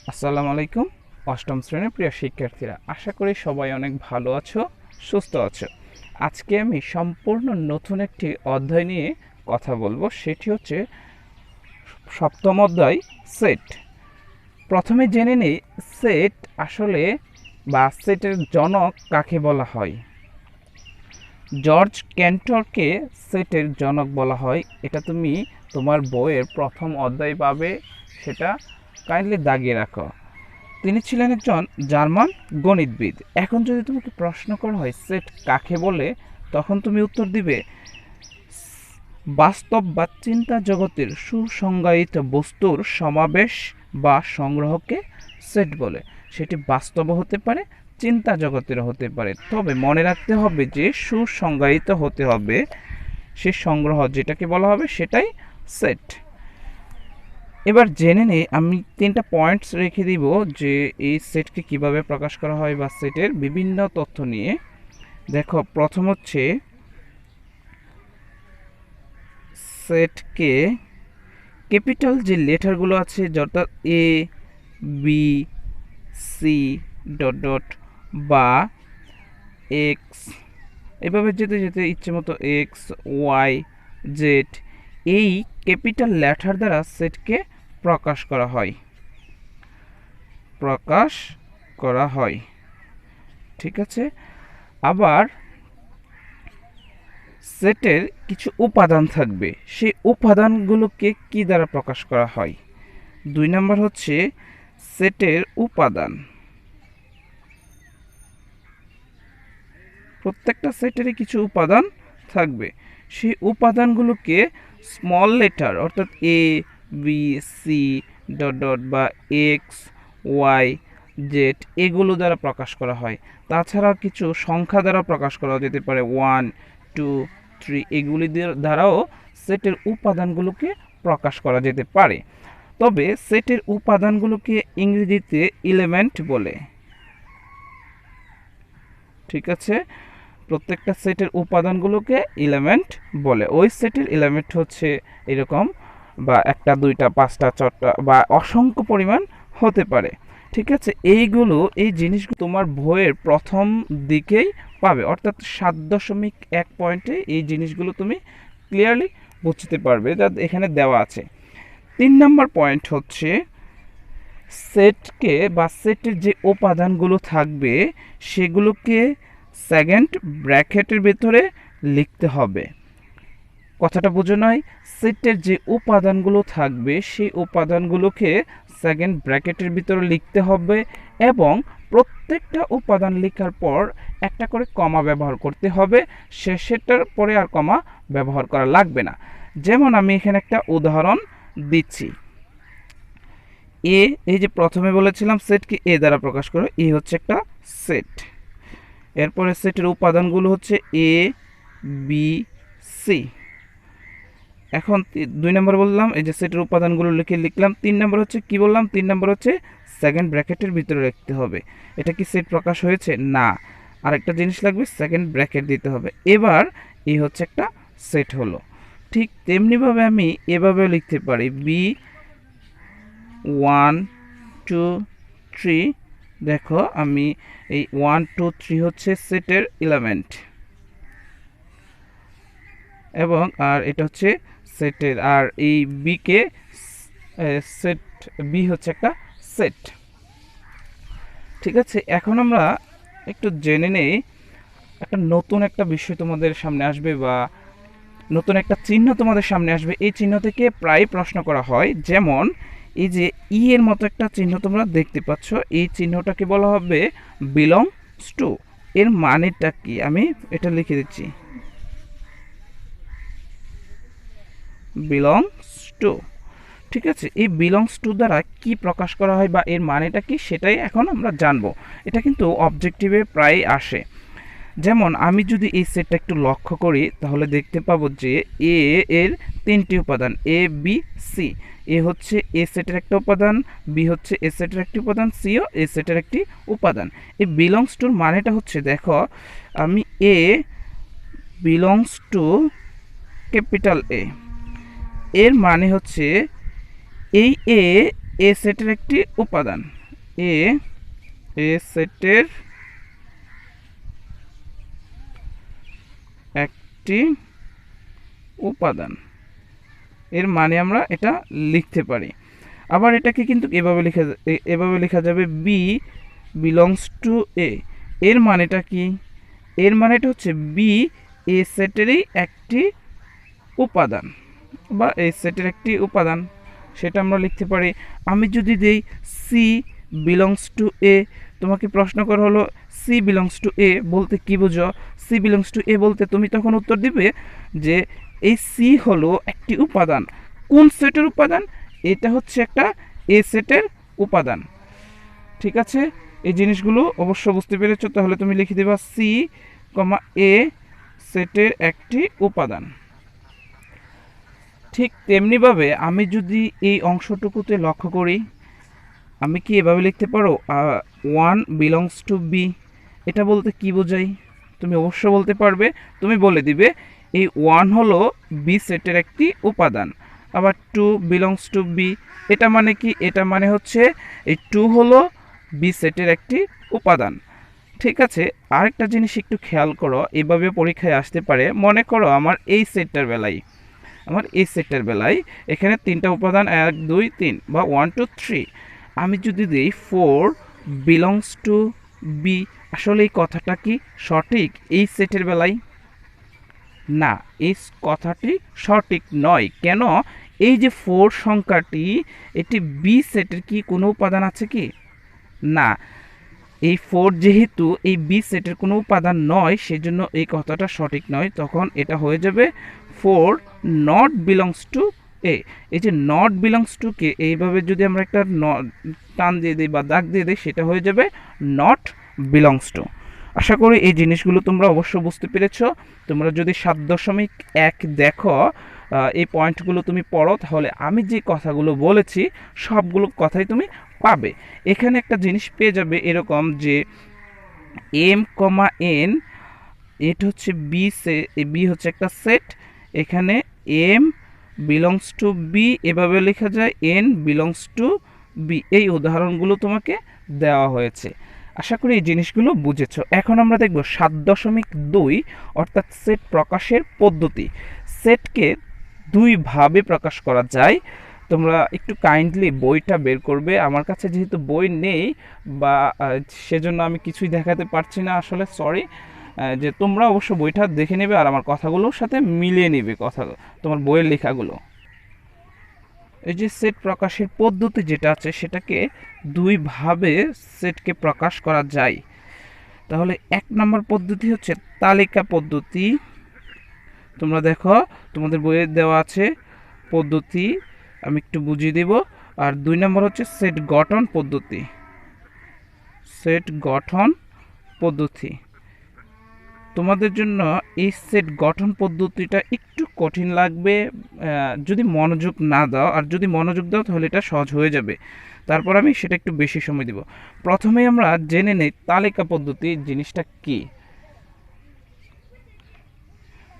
আসসালামু আলাইকুম। অষ্টম শ্রেণীর প্রিয় শিক্ষার্থীরা, আশা করি সবাই অনেক ভালো আছো, সুস্থ আছো। আজকে আমি সম্পূর্ণ নতুন একটি অধ্যায় নিয়ে কথা বলবো, সেটি হচ্ছে সপ্তম অধ্যায় সেট। প্রথমে জেনে নেই সেট আসলে বা সেটের জনক কাকে বলা হয়। জর্জ ক্যান্টরকে সেটের জনক বলা হয়। এটা তুমি তোমার বইয়ের প্রথম অধ্যায় পাবে, সেটা কাইন্ডলি দাগিয়ে রাখো। তিনি ছিলেন একজন জার্মান গণিতবিদ। এখন যদি তোমাকে প্রশ্ন করা হয় সেট কাকে বলে, তখন তুমি উত্তর দিবে বাস্তব বা চিন্তা জগতের সুসংজ্ঞায়িত বস্তুর সমাবেশ বা সংগ্রহকে সেট বলে। সেটি বাস্তব হতে পারে, চিন্তা জগতের হতে পারে, তবে মনে রাখতে হবে যে সুসংজ্ঞায়িত হতে হবে। সে সংগ্রহ যেটাকে বলা হবে সেটাই সেট। এবার জেনে নেই, আমি 3টা পয়েন্টস রেখে দিব যে এই সেটকে কিভাবে প্রকাশ করা হয় বা সেটের বিভিন্ন তথ্য নিয়ে। দেখো, প্রথম হচ্ছে সেটকে ক্যাপিটাল যে লেটারগুলো আছে, অর্থাৎ এ, বি, সি, ডট ডট বা এক্স, এভাবে যেতে যেতে ইচ্ছে মতো এক্স, ওয়াই, জেড, এই ক্যাপিটাল লেটার দ্বারা সেটকে প্রকাশ করা হয়। ঠিক আছে। আবার সেটের কিছু উপাদান থাকবে, সেই উপাদানগুলোকে কি দ্বারা প্রকাশ করা হয়। 2 নম্বর হচ্ছে সেটের উপাদান। প্রত্যেকটা সেটেরই কিছু উপাদান থাকবে, সেই উপাদানগুলোকে স্মল লেটার অর্থাৎ এ, বি, সি, ডট ডট বা এক্স, ওয়াই, জেড এগুলো দ্বারা প্রকাশ করা হয়। তাছাড়া কিছু সংখ্যা দ্বারা প্রকাশ করা যেতে পারে, 1, 2, 3, এগুলি দ্বারাও সেটের উপাদানগুলোকে প্রকাশ করা যেতে পারে। তবে সেটের উপাদানগুলোকে ইংরেজিতে এলিমেন্ট বলে। ঠিক আছে, প্রত্যেকটা সেটের উপাদানগুলোকে এলিমেন্ট বলে। ওই সেটের এলিমেন্ট হচ্ছে এরকম, বা একটা, দুইটা, পাঁচটা, চারটা বা অসংখ্য পরিমাণ হতে পারে। ঠিক আছে, এই জিনিসগুলো তোমার বইয়ের প্রথম দিকেই পাবে, অর্থাৎ 7.1 পয়েন্টে এই জিনিসগুলো তুমি ক্লিয়ারলি বুঝতে পারবে, যা এখানে দেওয়া আছে। 3 নম্বর পয়েন্ট হচ্ছে সেটকে বা সেটের যে উপাদানগুলো থাকবে সেগুলোকে সেকেন্ড ব্র্যাকেটের ভেতরে লিখতে হবে। কথাটা বুঝো নয়, সেটের যে উপাদানগুলো থাকবে সেই উপাদানগুলোকে সেকেন্ড ব্র্যাকেটের ভিতরে লিখতে হবে, এবং প্রত্যেকটা উপাদান লেখার পর একটা করে কমা ব্যবহার করতে হবে। শেষেরটার পরে আর কমা ব্যবহার করা লাগবে না। যেমন আমি এখানে একটা উদাহরণ দিচ্ছি। এই যে প্রথমে বলেছিলাম সেটকে এ দ্বারা প্রকাশ করো, এ হচ্ছে একটা সেট। এরপরে সেটের উপাদানগুলো হচ্ছে এ, বি, সি। এখন 2 নম্বর বললাম এই যে সেটের উপাদানগুলো লিখলাম। 3 নম্বর হচ্ছে কি বললাম, 3 নম্বর হচ্ছে সেকেন্ড ব্র্যাকেটের ভিতরে রাখতে হবে। এটা কি সেট প্রকাশ হয়েছে? না, আরেকটা জিনিস লাগবে, সেকেন্ড ব্র্যাকেট দিতে হবে। এবার এই হচ্ছে একটা সেট হলো। ঠিক তেমনিভাবে আমি এভাবেও লিখতে পারি, বি 1, 2, 3। দেখো, আমি এই 1, 2, 3 হচ্ছে সেটের এলিমেন্ট, এবং আর এটা হচ্ছে সেটের, আর এই বি কে সেট, বি হচ্ছে একটা সেট। ঠিক আছে, এখন আমরা একটু জেনে নেই, একটা নতুন একটা বিষয় তোমাদের সামনে আসবে, বা নতুন একটা চিহ্ন তোমাদের সামনে আসবে। এই চিহ্ন থেকে প্রায় প্রশ্ন করা হয়, যেমন এই যে ই এর মতো একটা চিহ্ন তোমরা দেখতে পাচ্ছ, এই চিহ্নটাকে বলা হবে বিলংস টু। এর মানেটা কি, আমি এটা লিখে দিচ্ছি, বিলংস টু। ঠিক আছে, এই বিলংস টু দ্বারা কি প্রকাশ করা হয় বা এর মানেটা কি, সেটাই এখন আমরা জানবো। এটা কিন্তু অবজেক্টিভে প্রায় আসে। যেমন আমি যদি এই সেটটা একটু লক্ষ্য করি, তাহলে দেখতে পাবো যে এ এর 3টি উপাদান, এ, বি, সি। এ হচ্ছে এ সেটের একটা উপাদান, বি হচ্ছে এ সেটের একটি উপাদান, সিও এ সেটের একটি উপাদান। এই বিলংস টুর মানেটা হচ্ছে, দেখো আমি এ বিলংস টু ক্যাপিটাল এ, এর মানে হচ্ছে এই এ এ সেটের একটি উপাদান, এ সেটের একটি উপাদান, এর মানে আমরা এটা লিখতে পারি। আবার এটাকে কিন্তু এভাবে লেখা যাবে বি বিলংস টু এ। এর মানেটা কি? এর মানেটা হচ্ছে বি এ সেটেরই একটি উপাদান বা এ সেটের একটি উপাদান, সেটা আমরা লিখতে পারি। আমি যদি দেই সি বিলংস টু এ, তোমাকে প্রশ্ন করা হলো সি বিলংস টু এ বলতে কি বোঝো? সি বিলংস টু এ বলতে তুমি তখন উত্তর দিবে যে এই সি হলো একটি উপাদান। কোন সেটের উপাদান? এটা হচ্ছে একটা এ সেটের উপাদান। ঠিক আছে, এই জিনিসগুলো অবশ্য বুঝতে পেরেছো। তাহলে তুমি লিখে দেবা সি কমা এ সেটের একটি উপাদান। ঠিক তেমনিভাবে আমি যদি এই অংশটুকুতে লক্ষ্য করি, আমি কি এভাবে লিখতে পারো ওয়ান বিলংস টু বি। এটা বলতে কি বোঝাই? তুমি অবশ্য বলতে পারবে, তুমি বলে দিবে এই ওয়ান হলো বি সেটের একটি উপাদান। আবার টু বিলংস টু বি, এটা মানে কি? এটা মানে হচ্ছে এই টু হলো বি সেটের একটি উপাদান। ঠিক আছে, আরেকটা জিনিস একটু খেয়াল করো, এভাবে পরীক্ষায় আসতে পারে। মনে করো আমার এই সেটটার বেলায় এখানে তিনটা উপাদান 1 2 3 বা 1 2 3, আমি যদি দিই 4 বিলংস টু বি, আসলে এই কথাটা কি সঠিক এই সেটের বেলায়? না, এই কথাটি সঠিক নয়। কেন? এই যে 4 সংখ্যাটি, এটি বি সেটের কি কোনো উপাদান আছে কি? না, এই 4 যেহেতু এই বি সেটের কোনো উপাদান নয়, সেজন্য এই কথাটা সঠিক নয়। তখন এটা হয়ে যাবে 4 নট বিলংস টু এ। এই যে নট বিলংস টু কে এইভাবে যদি আমরা একটা টান দিয়ে দিই বা দাগ দিয়ে দিই, সেটা হয়ে যাবে নট বিলংস টু। আশা করি এই জিনিসগুলো তোমরা অবশ্য বুঝতে পেরেছো। তোমরা যদি 7.1 দেখো, এই পয়েন্টগুলো তুমি পড়ো, তাহলে আমি যে কথাগুলো বলেছি সবগুলো কথাই তুমি পাবে। এখানে একটা জিনিস পেয়ে যাবে এরকম যে এম কমা এন, এটা হচ্ছে বি হচ্ছে একটা সেট। এখানে এম বিলংস টু বি এভাবে লেখা যায়, এন বিলংস টু বি। এই উদাহরণগুলো তোমাকে দেওয়া হয়েছে। আশা করি এই জিনিসগুলো বুঝেছো। এখন আমরা দেখব 7.2 অর্থাৎ সেট প্রকাশের পদ্ধতি। সেটকে দুইভাবে প্রকাশ করা যায়। তোমরা একটু কাইন্ডলি বইটা বের করবে। আমার কাছে যেহেতু বই নেই বা সেজন্য আমি কিছুই দেখাতে পারছি না, আসলে সরি। যে তোমরা অবশ্য বইটা দেখে নেবে আর আমার কথাগুলোর সাথে মিলিয়ে নেবে কথা তোমার বইয়ের লেখাগুলো। এই যে সেট প্রকাশের পদ্ধতি যেটা আছে, সেটাকে দুইভাবে সেটকে প্রকাশ করা যায়। তাহলে 1 নম্বর পদ্ধতি হচ্ছে তালিকা পদ্ধতি। তোমরা দেখো তোমাদের বইয়ে দেওয়া আছে পদ্ধতি, আমি একটু বুঝিয়ে দেব। আর 2 নম্বর হচ্ছে সেট গঠন পদ্ধতি। সেট গঠন পদ্ধতি তোমাদের জন্য এই সেট গঠন পদ্ধতিটা একটু কঠিন লাগবে যদি মনোযোগ না দাও। আর যদি মনোযোগ দাও তাহলে এটা সহজ হয়ে যাবে। তারপর আমি সেটা একটু বেশি সময় দিব। প্রথমে আমরা জেনে নেই তালিকা পদ্ধতি জিনিসটা কি।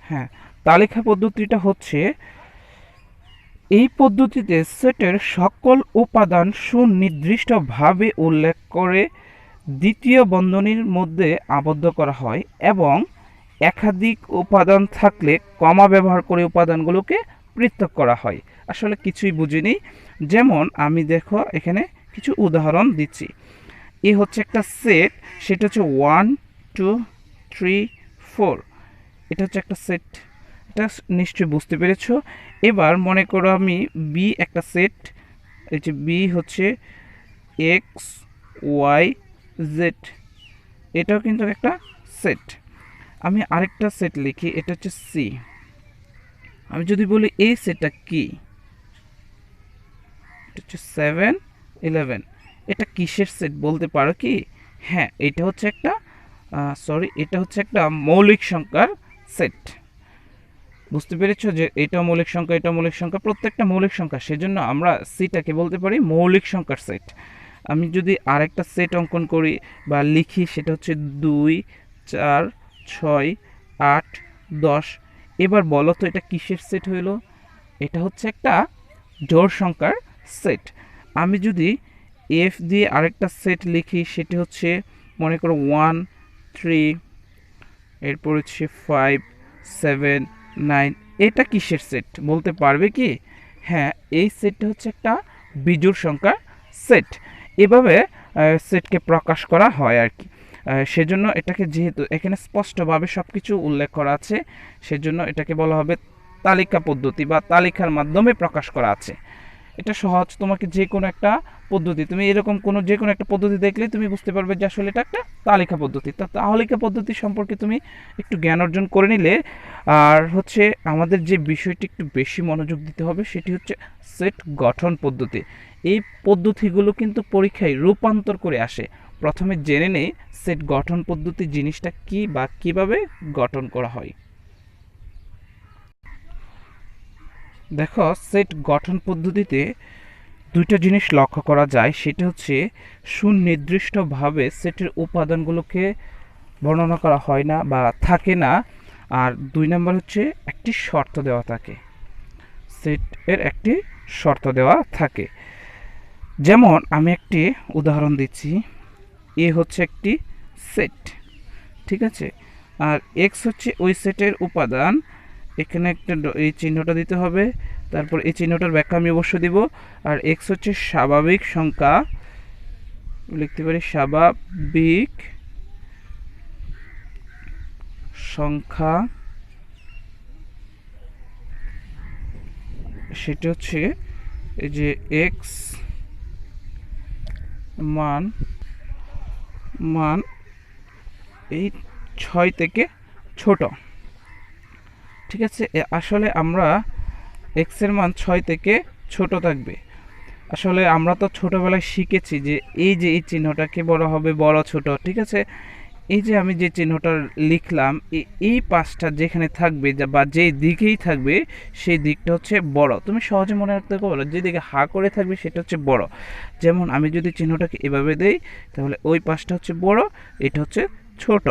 হ্যাঁ, তালিকা পদ্ধতিটা হচ্ছে এই পদ্ধতিতে সেটের সকল উপাদান সুনির্দিষ্টভাবে উল্লেখ করে দ্বিতীয় বন্ধনীর মধ্যে আবদ্ধ করা হয় এবং একাধিক উপাদান থাকলে কমা ব্যবহার করে উপাদানগুলোকে পৃথক করা হয়। আসলে কিছুই বুঝিনি। যেমন আমি দেখো এখানে কিছু উদাহরণ দিচ্ছি। এ হচ্ছে একটা সেট, সেটা হচ্ছে 1 2 3 4, এটা হচ্ছে একটা সেট। এটা নিশ্চয়ই বুঝতে পেরেছো। এবার মনে করো আমি বি একটা সেট, এই যে বি হচ্ছে এক্স ওয়াই জেড, এটাও কিন্তু একটা সেট। আমি আরেকটা সেট লিখি, এটা হচ্ছে সি। আমি যদি বলি এই সেটটা কি, এটা হচ্ছে 7 11, এটা কিসের সেট বলতে পারো কি? হ্যাঁ, এটা হচ্ছে একটা এটা হচ্ছে একটা মৌলিক সংখ্যার সেট। বুঝতে পেরেছো যে এটা মৌলিক সংখ্যা, এটা মৌলিক সংখ্যা, প্রত্যেকটা মৌলিক সংখ্যা, সেজন্য আমরা সিটাকে বলতে পারি মৌলিক সংখ্যার সেট। আমি যদি আরেকটা সেট অঙ্কন করি বা লিখি, সেটা হচ্ছে 2 4 6 8 10। এবার বলো তো এটা কিসের সেট হইল? এটা হচ্ছে একটা জোড় সংখ্যার সেট। আমি যদি এফ দিয়ে আরেকটা সেট লিখি, সেটি হচ্ছে মনে করো 1 3, এরপর হচ্ছে 5 7 9, এটা কিসের সেট বলতে পারবে কি? হ্যাঁ, এই সেটটা হচ্ছে একটা বিজোড় সংখ্যার সেট। এভাবে সেটকে প্রকাশ করা হয় আর কি। সেজন্য এটাকে, যেহেতু এখানে স্পষ্টভাবে সব কিছু উল্লেখ করা আছে, সেজন্য এটাকে বলা হবে তালিকা পদ্ধতি বা তালিকার মাধ্যমে প্রকাশ করা আছে। এটা সহজ, তোমাকে যে কোনো একটা পদ্ধতি, তুমি এরকম কোনো যে কোনো একটা পদ্ধতি দেখলে তুমি বুঝতে পারবে যে আসলে এটা একটা তালিকা পদ্ধতি। তা তালিকা পদ্ধতি সম্পর্কে তুমি একটু জ্ঞান অর্জন করে নিলে, আর হচ্ছে আমাদের যে বিষয়টি একটু বেশি মনোযোগ দিতে হবে সেটি হচ্ছে সেট গঠন পদ্ধতি। এই পদ্ধতিগুলো কিন্তু পরীক্ষায় রূপান্তর করে আসে। প্রথমে জেনে নেই সেট গঠন পদ্ধতি জিনিসটা কি বা কিভাবে গঠন করা হয়। দেখো, সেট গঠন পদ্ধতিতে দুইটা জিনিস লক্ষ্য করা যায়, সেটা হচ্ছে সুনির্দিষ্টভাবে সেটের উপাদানগুলোকে বর্ণনা করা হয় না বা থাকে না, আর 2 নম্বর হচ্ছে একটি শর্ত দেওয়া থাকে। সেটের একটি শর্ত দেওয়া থাকে। যেমন আমি একটি উদাহরণ দিচ্ছি, এ হচ্ছে একটি সেট, ঠিক আছে, আর এক্স হচ্ছে ওই সেটের উপাদান। এখানে একটা এই চিহ্নটা দিতে হবে, তারপর এই চিহ্নটার ব্যাখ্যা আমি অবশ্য দিব। আর এক্স হচ্ছে স্বাভাবিক সংখ্যা, লিখতে পারি স্বাভাবিক সংখ্যা, সেটা হচ্ছে এই যে এক্স মান মান এই 6 থেকে ছোট, ঠিক আছে। আসলে আমরা এক্স এর মান 6 থেকে ছোট থাকবে। আসলে আমরা তো ছোটবেলায় শিখেছি যে এই চিহ্নটাকে বড় হবে বড় ছোট, ঠিক আছে। এই যে আমি যে চিহ্নটা লিখলাম, এই পাঁচটা যেখানে থাকবে বা যেই দিকেই থাকবে সেই দিকটা হচ্ছে বড়। তুমি সহজে মনে রাখতে পারো, যেদিকে হা করে থাকবে সেটা হচ্ছে বড়। যেমন আমি যদি চিহ্নটাকে এভাবে দেই, তাহলে ওই পাশটা হচ্ছে বড়, এটা হচ্ছে ছোট,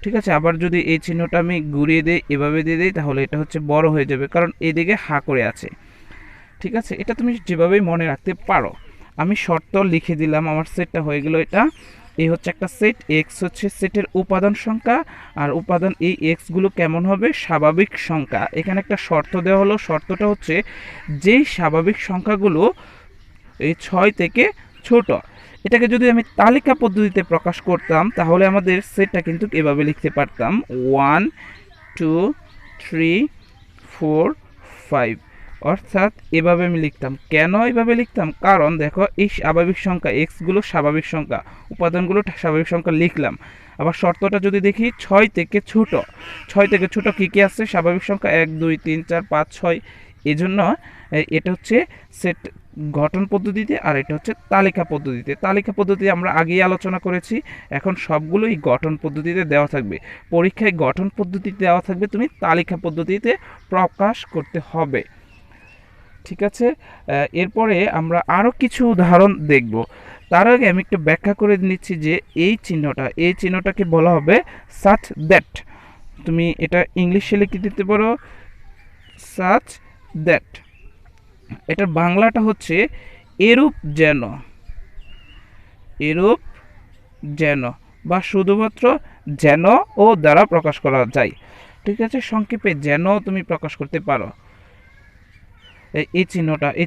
ঠিক আছে। আবার যদি এই চিহ্নটা আমি ঘুরিয়ে দিই, এভাবে দিয়ে দিই, তাহলে এটা হচ্ছে বড় হয়ে যাবে, কারণ এদিকে হা করে আছে, ঠিক আছে। এটা তুমি যেভাবেই মনে রাখতে পারো। আমি শর্ত লিখে দিলাম, আমার সেটটা হয়ে গেল। এটা এই হচ্ছে একটা সেট, এক্স হচ্ছে সেটের উপাদান সংখ্যা, আর উপাদান এই এক্সগুলো কেমন হবে? স্বাভাবিক সংখ্যা। এখানে একটা শর্ত দেওয়া হলো, শর্তটা হচ্ছে যেই স্বাভাবিক সংখ্যাগুলো এই 6 থেকে ছোট। এটাকে যদি আমি তালিকা পদ্ধতিতে প্রকাশ করতাম, তাহলে আমাদের সেটটা কিন্তু এভাবে লিখতে পারতাম 1 2 3 4 5, অর্থাৎ এভাবে আমি লিখতাম। কেন এভাবে লিখতাম? কারণ দেখো, এই স্বাভাবিক সংখ্যা এক্সগুলো স্বাভাবিক সংখ্যা, উপাদানগুলো স্বাভাবিক সংখ্যা লিখলাম। আবার শর্তটা যদি দেখি 6 থেকে ছোট, 6 থেকে ছোট কী কী আছে? স্বাভাবিক সংখ্যা 1 2 3 4 5 6। এজন্য এটা হচ্ছে সেট গঠন পদ্ধতিতে, আর এটা হচ্ছে তালিকা পদ্ধতিতে। তালিকা পদ্ধতি আমরা আগেই আলোচনা করেছি, এখন সবগুলোই গঠন পদ্ধতিতে দেওয়া থাকবে। পরীক্ষায় গঠন পদ্ধতিতে দেওয়া থাকবে, তুমি তালিকা পদ্ধতিতে প্রকাশ করতে হবে, ঠিক আছে। এরপরে আমরা আরও কিছু উদাহরণ দেখব। তার আগে আমি একটু ব্যাখ্যা করে নিচ্ছি যে এই চিহ্নটাকে বলা হবে সাচ দ্যাট। তুমি এটা ইংলিশে লিখে দিতে পারো সাচ দ্যাট। এটার বাংলাটা হচ্ছে এরূপ যেন, এরূপ যেন, বা শুধুমাত্র যেন ও দ্বারা প্রকাশ করা যায়, ঠিক আছে। সংক্ষেপে যেন তুমি প্রকাশ করতে পারো। এই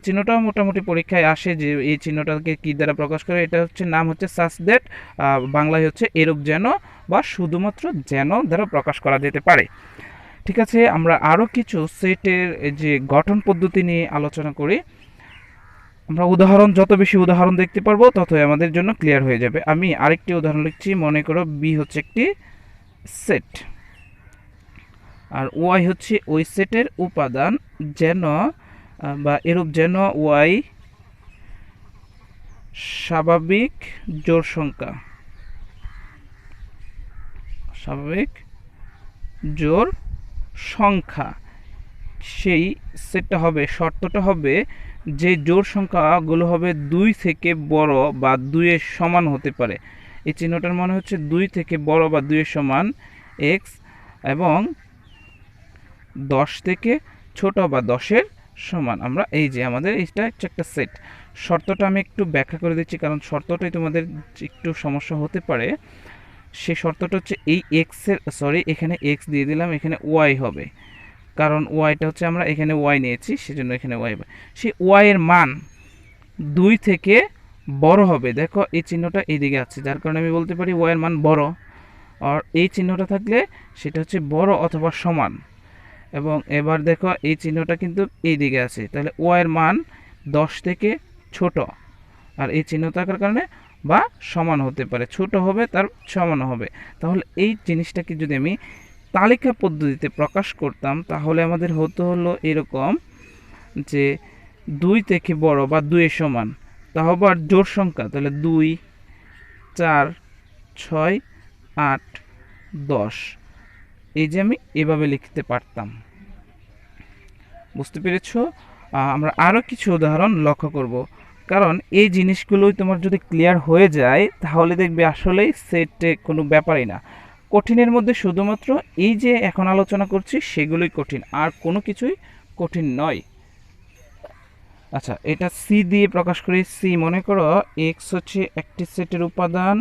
চিহ্নটা মোটামুটি পরীক্ষায় আসে, যে এই চিহ্নটাকে কি দ্বারা প্রকাশ করে। এটা হচ্ছে নাম হচ্ছে সাচ দ্যাট, বাংলায় হচ্ছে এরূপ যেন বা শুধুমাত্র যেন দ্বারা প্রকাশ করা যেতে পারে, ঠিক আছে। আমরা আরও কিছু সেটের যে গঠন পদ্ধতি নিয়ে আলোচনা করি। আমরা যত বেশি উদাহরণ দেখতে পারবো ততই আমাদের জন্য ক্লিয়ার হয়ে যাবে। আমি আরেকটি উদাহরণ লিখছি। মনে করো বি হচ্ছে একটি সেট, আর ওয়াই হচ্ছে ওই সেটের উপাদান, যেন বা এরূপ যেন ওয়াই স্বাভাবিক জোড় সংখ্যা, স্বাভাবিক জোড় সংখ্যা। সেই সেটটা হবে, শর্তটা হবে যে জোড় সংখ্যাগুলো হবে 2 থেকে বড় বা 2 এর সমান হতে পারে। এই চিহ্নটার মানে হচ্ছে 2 থেকে বড় বা 2 এর সমান এক্স, এবং 10 থেকে ছোট বা 10 এর সমান। আমরা এই যে আমাদের এইটা হচ্ছে একটা সেট, শর্তটা আমি একটু ব্যাখ্যা করে দিচ্ছি, কারণ শর্তটাই তোমাদের একটু সমস্যা হতে পারে। সেই শর্তটা হচ্ছে এই এখানে এক্স দিয়ে দিলাম, এখানে ওয়াই হবে, কারণ ওয়াইটা হচ্ছে আমরা এখানে ওয়াই নিয়েছি, সেজন্য এখানে ওয়াই হবে। সেই ওয়াই এর মান 2 থেকে বড় হবে। দেখো এই চিহ্নটা এইদিকে আছে, যার কারণে আমি বলতে পারি ওয়াই এর মান বড়। আর এই চিহ্নটা থাকলে সেটা হচ্ছে বড় অথবা সমান। এবং এবার দেখো এই চিহ্নটা কিন্তু এই দিকে আছে, তাহলে ওয়াই এর মান 10 থেকে ছোট। আর এই চিহ্ন থাকার কারণে বা সমান হতে পারে, ছোট হবে তার সমান হবে। তাহলে এই জিনিসটাকে যদি আমি তালিকা পদ্ধতিতে প্রকাশ করতাম, তাহলে আমাদের হলো এরকম যে 2 থেকে বড় বা 2 এর সমান, তাও আবার জোড় সংখ্যা, তাহলে 2, 4, 6, 8, 10, এই যে আমি এভাবে লিখতে পারতাম। বুঝতে পেরেছো? আমরা আরও কিছু উদাহরণ লক্ষ্য করব, কারণ এই জিনিসগুলোই তোমার যদি ক্লিয়ার হয়ে যায় তাহলে দেখবে আসলেই সেটে কোনো ব্যাপারই না। কঠিনের মধ্যে শুধুমাত্র এই যে এখন আলোচনা করছি সেগুলোই কঠিন, আর কোনো কিছুই কঠিন নয়। আচ্ছা, এটা সি দিয়ে প্রকাশ করি। সি মনে করো এক্স হচ্ছে একটি সেটের উপাদান,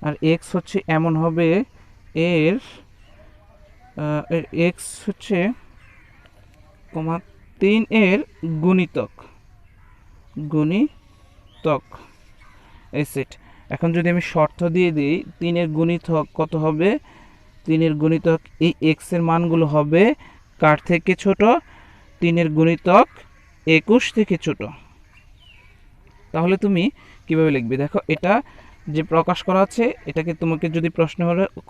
আর এক্স হচ্ছে এমন হবে এর এক্স হচ্ছে 3 এর গুণিতক এই সেট। এখন যদি আমি শর্ত দিয়ে দিই 3 এর গুণিতক কত হবে, 3 এর গুণিতক এই এক্স এর মানগুলো হবে কার থেকে ছোট, 3 এর গুণিতক 21 থেকে ছোট। তাহলে তুমি কিভাবে লিখবে? দেখো এটা যে প্রকাশ করা আছে, এটাকে তোমাকে যদি প্রশ্ন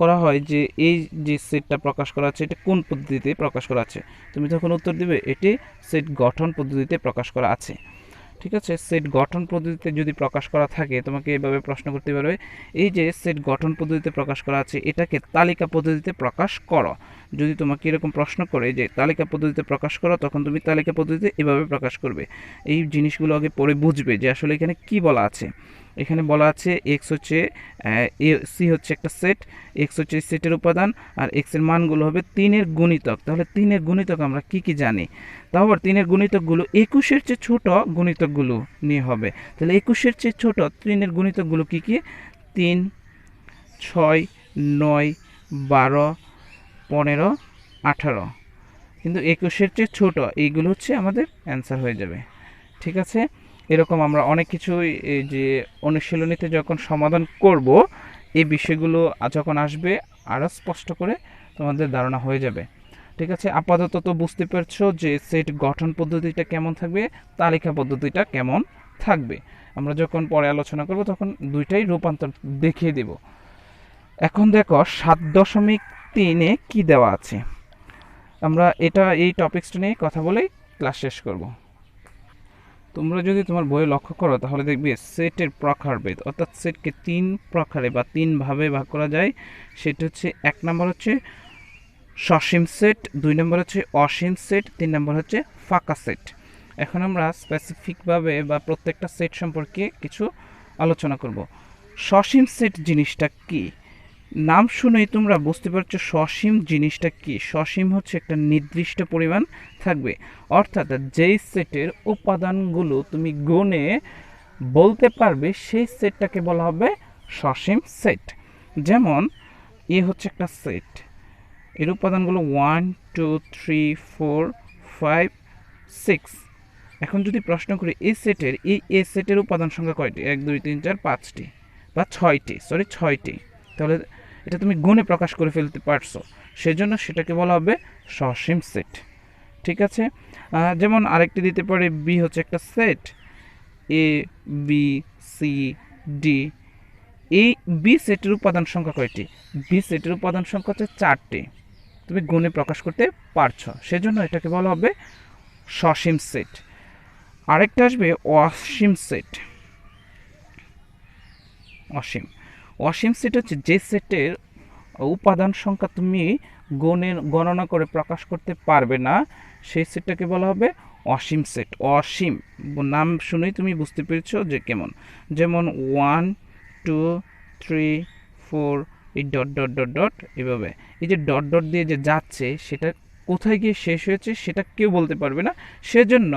করা হয় যে এই যে সেটটা প্রকাশ করা আছে এটা কোন পদ্ধতিতে প্রকাশ করা আছে, তুমি তখন উত্তর দিবে এটি সেট গঠন পদ্ধতিতে প্রকাশ করা আছে। ঠিক আছে, সেট গঠন পদ্ধতিতে যদি প্রকাশ করা থাকে তোমাকে এভাবে প্রশ্ন করতে পারবে, এই যে সেট গঠন পদ্ধতিতে প্রকাশ করা আছে এটাকে তালিকা পদ্ধতিতে প্রকাশ করো। যদি তোমাকে এরকম প্রশ্ন করে যে তালিকা পদ্ধতিতে প্রকাশ করো, তখন তুমি তালিকা পদ্ধতিতে এভাবে প্রকাশ করবে। এই জিনিসগুলো আগে পরে বুঝবে যে আসলে এখানে কি বলা আছে। এখানে বলা আছে এক্স হচ্ছে সি হচ্ছে একটা সেট, এক্স হচ্ছে সেটের উপাদান, আর এক্স এর মানগুলো হবে 3 এর গুণিতক। তাহলে 3 এর গুণিতক আমরা কি কি জানি? তাও আবার 3 এর গুণিতকগুলো 21 এর চেয়ে ছোট গুণিতকগুলো নিয়ে হবে। তাহলে 21 এর চেয়ে ছোট 3 এর গুণিতকগুলো কি কি? 3, 6, 9, 12, 15, 18, কিন্তু 21 এর চেয়ে ছোট এইগুলো হচ্ছে আমাদের অ্যান্সার হয়ে যাবে। ঠিক আছে, এরকম আমরা অনেক কিছুই এই যে অনুশীলনীতে যখন সমাধান করব এই বিষয়গুলো যখন আসবে আরও স্পষ্ট করে তোমাদের ধারণা হয়ে যাবে। ঠিক আছে, আপাতত তো বুঝতে পারছো যে সেট গঠন পদ্ধতিটা কেমন থাকবে, তালিকা পদ্ধতিটা কেমন থাকবে। আমরা যখন পরে আলোচনা করব তখন দুইটাই রূপান্তর দেখিয়ে দেব। এখন দেখো 7.3-এ কি দেওয়া আছে, আমরা এই টপিকসটা নিয়ে কথা বলেই ক্লাস শেষ করব। তোমরা যদি তোমার বইয়ে লক্ষ্য করো তাহলে দেখবে সেটের প্রকারভেদ, অর্থাৎ সেটকে 3 প্রকারে বা 3 ভাবে ভাগ করা যায়। সেটা হচ্ছে 1 নম্বর হচ্ছে সসীম সেট, 2 নম্বর হচ্ছে অসীম সেট, 3 নম্বর হচ্ছে ফাঁকা সেট। এখন আমরা স্পেসিফিকভাবে বা প্রত্যেকটা সেট সম্পর্কে কিছু আলোচনা করব। সসীম সেট জিনিসটা কি? নাম শুনেই তোমরা বুঝতে পারছো সসীম জিনিসটা কি। সসীম হচ্ছে একটা নির্দিষ্ট পরিমাণ থাকবে, অর্থাৎ যেই সেটের উপাদানগুলো তুমি গুণে বলতে পারবে সেই সেটটাকে বলা হবে সসীম সেট। যেমন এ হচ্ছে একটা সেট, এর উপাদানগুলো 1, 2, 3, 4, 5, 6। এখন যদি প্রশ্ন করি এই সেটের উপাদান সংখ্যা কয়টি? 1, 2, 3, 4, 5টি বা 6টি। তাহলে এটা তুমি গুণে প্রকাশ করে ফেলতে পারছো, সেজন্য সেটাকে বলা হবে সসীম সেট। ঠিক আছে, যেমন আরেকটি দিতে পারে বি হচ্ছে একটা set, A B C D. এই বি সেটের উপাদান সংখ্যা কয়টি? বি সেটের উপাদান সংখ্যা হচ্ছে 4টি, তুমি গুণে প্রকাশ করতে পারছো, সেজন্য এটাকে বলা হবে সসীম সেট। আরেকটা আসবে অসীম সেট। অসীম সেট হচ্ছে যে সেটের উপাদান সংখ্যা তুমি গণনা করে প্রকাশ করতে পারবে না, সেই সেটটাকে বলা হবে অসীম সেট। অসীম নাম শুনেই তুমি বুঝতে পেরেছো যে কেমন। যেমন 1, 2, 3, 4, এই ডট ডট ডট ডট এভাবে, এই যে ডট ডট দিয়ে যে যাচ্ছে সেটা কোথায় গিয়ে শেষ হয়েছে সেটা কেউ বলতে পারবে না, সেজন্য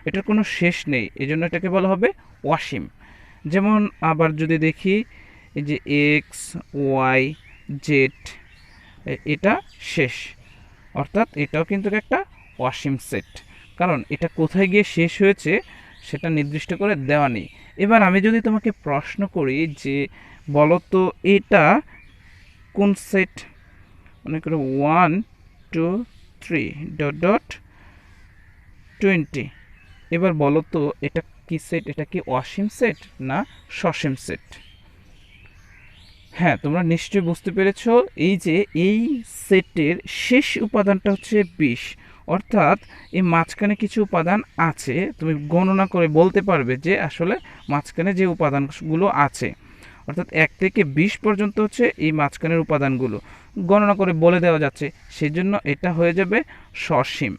এটার কোনো শেষ নেই, এই জন্য এটাকে বলা হবে অসীম। যেমন আবার যদি দেখি এই যে এক্স ওয়াই জেড, এটা শেষ, অর্থাৎ এটাও কিন্তু একটা অসীম সেট, কারণ এটা কোথায় গিয়ে শেষ হয়েছে সেটা নির্দিষ্ট করে দেওয়া নেই। এবার আমি যদি তোমাকে প্রশ্ন করি যে বলো তো এটা কোন সেট, মনে করো 1 2 3 ডট ডট 20, এবার বলো তো এটা কি সেট, এটা কি অসীম সেট না সসীম সেট? হ্যাঁ, তোমরা নিশ্চয়ই বুঝতে পেরেছো, এই যে এই সেটের শেষ উপাদানটা হচ্ছে 20, অর্থাৎ এই মাঝখানে কিছু উপাদান আছে, তুমি গণনা করে বলতে পারবে যে আসলে মাঝখানে যে উপাদানগুলো আছে, অর্থাৎ 1 থেকে 20 পর্যন্ত হচ্ছে এই মাঝখানের উপাদানগুলো গণনা করে বলে দেওয়া যাচ্ছে, সেই জন্য এটা হয়ে যাবে সসীম।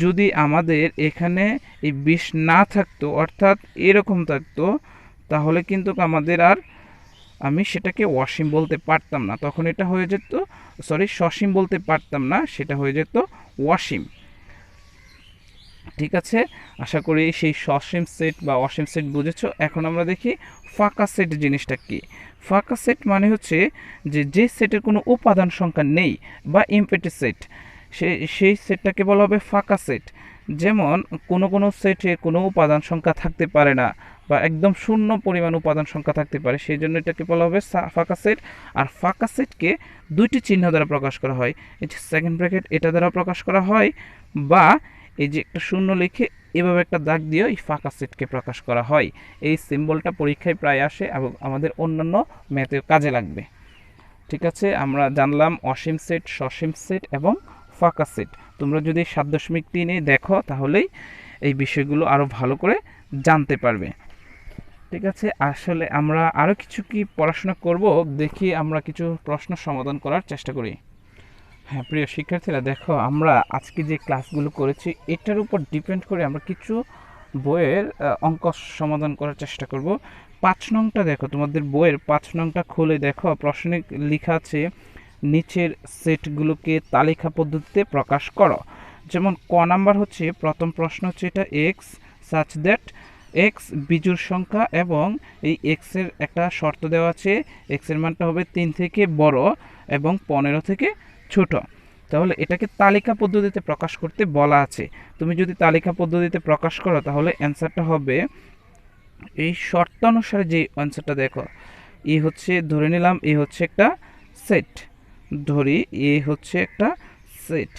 যদি আমাদের এখানে এই 20 না থাকতো, অর্থাৎ এরকম থাকতো, তাহলে কিন্তু আমাদের আর আমি সেটাকে অসীম বলতে পারতাম না, তখন এটা হয়ে যেত, সরি সসীম বলতে পারতাম না, সেটা হয়ে যেত অসীম। ঠিক আছে, আশা করি সেই সসীম সেট বা অসীম সেট বুঝেছো। এখন আমরা দেখি ফাঁকা সেট জিনিসটা কি। ফাঁকা সেট মানে হচ্ছে যে সেটের কোনো উপাদান সংখ্যা নেই বা এমপ্টি সেট, সেই সেটটাকে বলা হবে ফাঁকা সেট। যেমন কোনো সেটে কোনো উপাদান সংখ্যা থাকতে পারে না বা একদম শূন্য পরিমাণ উপাদান সংখ্যা থাকতে পারে, সেই জন্য এটাকে বলা হবে ফাঁকা সেট। আর ফাঁকা সেটকে দুইটি চিহ্ন দ্বারা প্রকাশ করা হয়, এই যে সেকেন্ড ব্র্যাকেট এটা দ্বারা প্রকাশ করা হয়, বা এই যে একটা শূন্য লিখে এভাবে একটা দাগ দিয়ে এই ফাঁকা সেটকে প্রকাশ করা হয়। এই সিম্বলটা পরীক্ষায় প্রায় আসে এবং আমাদের অন্যান্য ম্যাথের কাজে লাগবে। ঠিক আছে, আমরা জানলাম অসীম সেট, সসীম সেট এবং ফাঁকা সেট। তোমরা যদি 7.3 দেখো তাহলেই এই বিষয়গুলো আরও ভালো করে জানতে পারবে। ঠিক আছে, আসলে আমরা আরও কিছু কি পড়াশোনা করব, দেখি আমরা কিছু প্রশ্ন সমাধান করার চেষ্টা করি। হ্যাঁ প্রিয় শিক্ষার্থীরা, দেখো আমরা আজকে যে ক্লাসগুলো করেছি এটার উপর ডিপেন্ড করে আমরা কিছু বইয়ের অঙ্ক সমাধান করার চেষ্টা করব। 5 নংটা দেখো, তোমাদের বইয়ের 5 নংটা খুলে দেখো, প্রশ্নে লেখা আছে নিচের সেটগুলোকে তালিকা পদ্ধতিতে প্রকাশ করো। যেমন ক নাম্বার হচ্ছে, প্রথম প্রশ্ন হচ্ছে এটা এক্স সাচ দ্যাট এক্স বিজোড় সংখ্যা এবং এই এক্সের একটা শর্ত দেওয়া আছে, এক্সের মানটা হবে 3 থেকে বড় এবং 15 থেকে ছোট। তাহলে এটাকে তালিকা পদ্ধতিতে প্রকাশ করতে বলা আছে। তুমি যদি তালিকা পদ্ধতিতে প্রকাশ করো তাহলে অ্যান্সারটা হবে এই শর্তানুসারে, যে অ্যান্সারটা দেখো, এ হচ্ছে ধরে নিলাম এ হচ্ছে একটা সেট, ধরি এ হচ্ছে একটা সেট।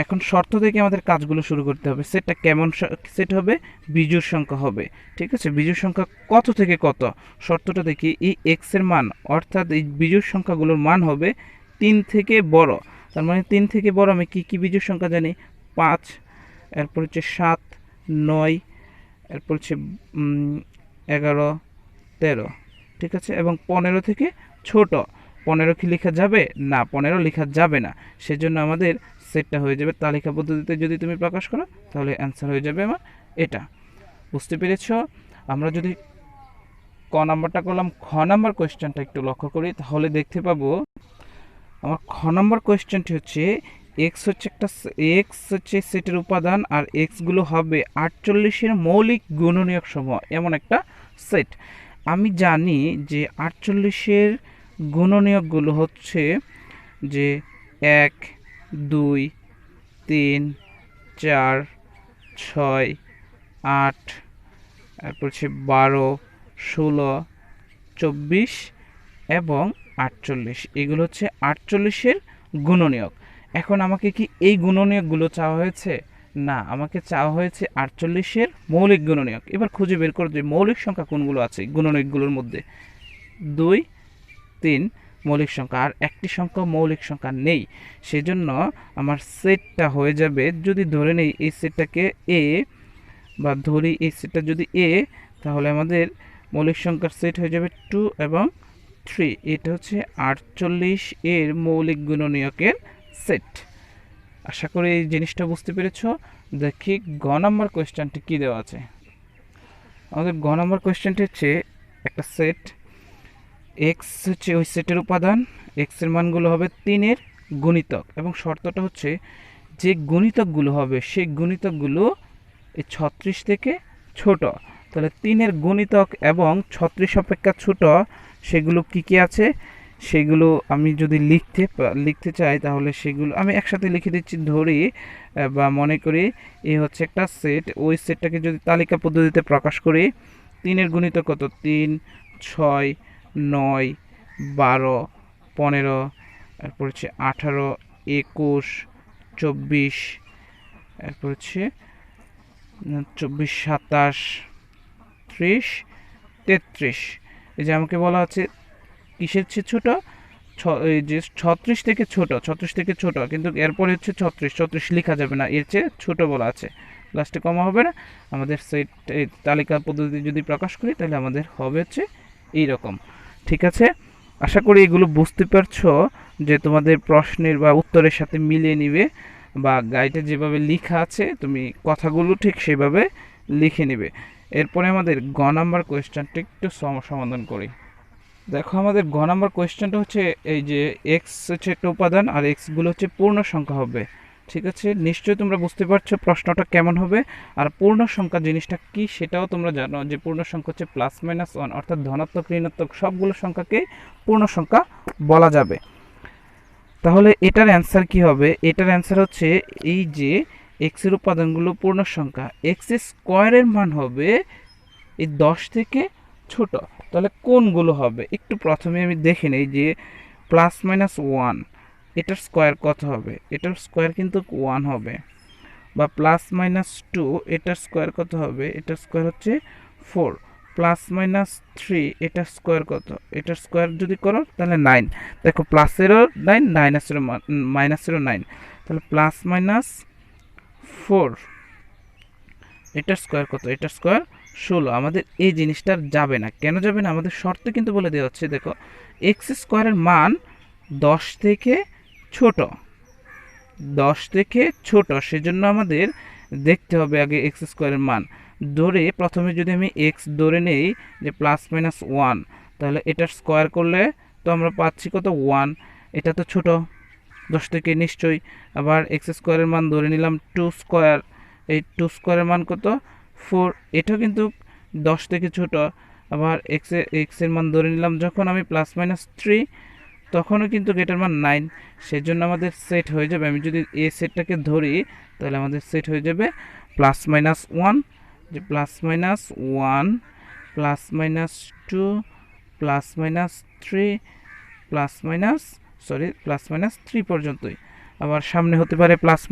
এখন শর্ত থেকে আমাদের কাজগুলো শুরু করতে হবে। সেটটা কেমন সেট হবে? বিজোড় সংখ্যা হবে। ঠিক আছে, বিজোড় সংখ্যা কত থেকে কত? শর্তটা দেখি, এই এক্স এর মান, অর্থাৎ এই বিজোড় সংখ্যাগুলোর মান হবে 3 থেকে বড়। তার মানে 3 থেকে বড় আমি কি কি বিজোড় সংখ্যা জানি? 5, এরপর হচ্ছে 7, 9, এরপর হচ্ছে 11, 13। ঠিক আছে, এবং 15 থেকে ছোট। 15 কি লেখা যাবে না? 15 লেখা যাবে না, সেজন্য আমাদের সেটটা হয়ে যাবে তালিকা পদ্ধতিতে যদি তুমি প্রকাশ করো তাহলে অ্যান্সার হয়ে যাবে আমার এটা। বুঝতে পেরেছ? আমরা যদি ক নাম্বারটা করলাম, খ নাম্বার কোয়েশ্চেনটা একটু লক্ষ্য করি তাহলে দেখতে পাবো আমার খ নাম্বার কোয়েশ্চেনটি হচ্ছে এক্স হচ্ছে একটা, এক্স হচ্ছে সেটের উপাদান আর এক্স গুলো হবে 48-এর মৌলিক গুণনীয়ক সমূহ এমন একটা সেট। আমি জানি যে 48-এর গুণনীয়কগুলো হচ্ছে যে 1 2 3 4 6 8, তারপর হচ্ছে 12 16 24 এবং 48, এগুলো হচ্ছে 48-এর গুণনীয়ক। এখন আমাকে কি এই গুণনীয়কগুলো চাওয়া হয়েছে? না, আমাকে চাওয়া হয়েছে 48-এর মৌলিক গুণনীয়ক। এবার খুঁজে বের করো যে মৌলিক সংখ্যা কোনগুলো আছে গুণনীয়কগুলোর মধ্যে। 2 3 মৌলিক সংখ্যা, আর একটি সংখ্যা মৌলিক সংখ্যা নেই, সেজন্য আমার সেটটা হয়ে যাবে, যদি ধরে নেই এই সেটটাকে এ, বা ধরি এই সেটটা যদি এ, তাহলে আমাদের মৌলিক সংখ্যার সেট হয়ে যাবে 2 এবং 3। এটা হচ্ছে 48 এর মৌলিক গুণনীয়কের সেট। আশা করি এই জিনিসটা বুঝতে পেরেছ। দেখি গ নাম্বার কোয়েশ্চেনটি কী দেওয়া আছে। আমাদের গ নাম্বার কোয়েশ্চেনটি হচ্ছে একটা সেট, এক্স হচ্ছে ওই সেটের উপাদান, এক্সের মানগুলো হবে 3-এর গুণিতক এবং শর্তটা হচ্ছে যে গুণিতকগুলো হবে সেই গুণিতকগুলো এই 36 থেকে ছোট। তাহলে 3-এর গুণিতক এবং 36 অপেক্ষা ছোট সেগুলো কি কি আছে সেগুলো আমি যদি লিখতে চাই তাহলে সেগুলো আমি একসাথে লিখে দিচ্ছি। ধরি বা মনে করি এই হচ্ছে একটা সেট, ওই সেটটাকে যদি তালিকা পদ্ধতিতে প্রকাশ করি, 3-এর গুণিতক কত? 3, 6, 9, 12, 15, এরপর হচ্ছে 18, 21, 24, এরপর হচ্ছে 24, 27, 30, 33। এই যে আমাকে বলা আছে কিসের চেয়ে ছোট? এই যে 36 থেকে ছোট, 36 থেকে ছোট, কিন্তু এরপরে হচ্ছে 36 লেখা যাবে না, এর চেয়ে ছোট বলা আছে, লাস্টে কমা হবে না। আমাদের সেট তালিকা পদ্ধতি যদি প্রকাশ করি তাহলে আমাদের হবে হচ্ছে এইরকম। ঠিক আছে, আশা করি এগুলো বুঝতে পারছো যে তোমাদের প্রশ্নের বা উত্তরের সাথে মিলিয়ে নিবে, বা গাইডে যেভাবে লেখা আছে তুমি কথাগুলো ঠিক সেভাবে লিখে নিবে। এরপরে আমাদের গ নাম্বার কোয়েশ্চেনটা একটু সমাধান করি। দেখো আমাদের গ নাম্বার কোয়েশ্চেনটা হচ্ছে এই যে এক্স হচ্ছে একটা উপাদান আর এক্সগুলো হচ্ছে পূর্ণ সংখ্যা হবে। ঠিক আছে, নিশ্চয়ই তোমরা বুঝতে পারছো প্রশ্নটা কেমন হবে। আর পূর্ণ সংখ্যা জিনিসটা কি সেটাও তোমরা জানো যে পূর্ণ সংখ্যা হচ্ছে +-1, অর্থাৎ ধনাত্মক ঋণাত্মক সবগুলো সংখ্যাকে পূর্ণ সংখ্যা বলা যাবে। তাহলে এটার অ্যান্সার কি হবে? এটার অ্যান্সার হচ্ছে এই যে এক্স এর উপাদানগুলো পূর্ণ সংখ্যা, এক্স স্কোয়ারের মান হবে এই 10 থেকে ছোট। তাহলে কোনগুলো হবে একটু প্রথমে আমি দেখে নেই যে +-1 এটার স্কোয়ার কত হবে? এটার স্কোয়ার কিন্তু 1 হবে। বা +-2 এটার স্কোয়ার কত হবে? এটার স্কোয়ার হচ্ছে 4। +-3 এটার স্কোয়ার কত? এটার স্কোয়ার যদি করো তাহলে 9। দেখো প্লাসেরও 9, মাইনাসেরও 9, তাহলে +-4 এটার স্কোয়ার কত? এটার স্কোয়ার 16। আমাদের এই জিনিসটা যাবে না। কেন যাবে না? আমাদের শর্তে কিন্তু বলে দেওয়া হচ্ছে, দেখো এক্স স্কোয়ারের মান 10 থেকে ছোট, 10 থেকে ছোট, সেজন্য আমাদের দেখতে হবে আগে এক্স স্কোয়ারের মান। ধরে প্রথমে যদি আমি এক্স ধরে নেই যে +-1, তাহলে এটার স্কোয়ার করলে তো আমরা পাচ্ছি কত? 1। এটা তো ছোট 10 থেকে নিশ্চয়ই। আবার এক্স স্কোয়ারের মান ধরে নিলাম 2 স্কোয়ার, এই 2 স্কোয়ারের মান কত? 4। এটাও কিন্তু 10 থেকে ছোট। আবার এক্সের মান ধরে নিলাম যখন আমি +-3, তখনও কিন্তু এটার মান 9। সেজন্য আমাদের সেট হয়ে যাবে, আমি যদি এ সেটটাকে ধরি তাহলে আমাদের সেট হয়ে যাবে +-1, যে +-1, +-2, +-3, +-3 পর্যন্তই। আবার সামনে হতে পারে প্লাস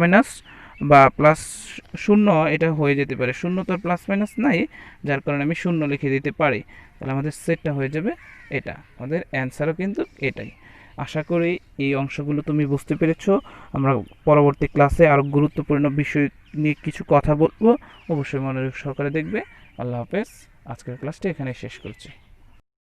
বা +0, এটা হয়ে যেতে পারে। 0 তো প্লাস মাইনাস নাই, যার কারণে আমি 0 লিখে দিতে পারি। তাহলে আমাদের সেটটা হয়ে যাবে এটা। আমাদের অ্যান্সারও কিন্তু এটাই। আশা করি এই অংশগুলো তুমি বুঝতে পেরেছো। আমরা পরবর্তী ক্লাসে আরও গুরুত্বপূর্ণ বিষয় নিয়ে কিছু কথা বলবো, অবশ্যই মনোযোগ সহকারে দেখবে। আল্লাহ হাফেজ। আজকের ক্লাসটি এখানে শেষ করছি।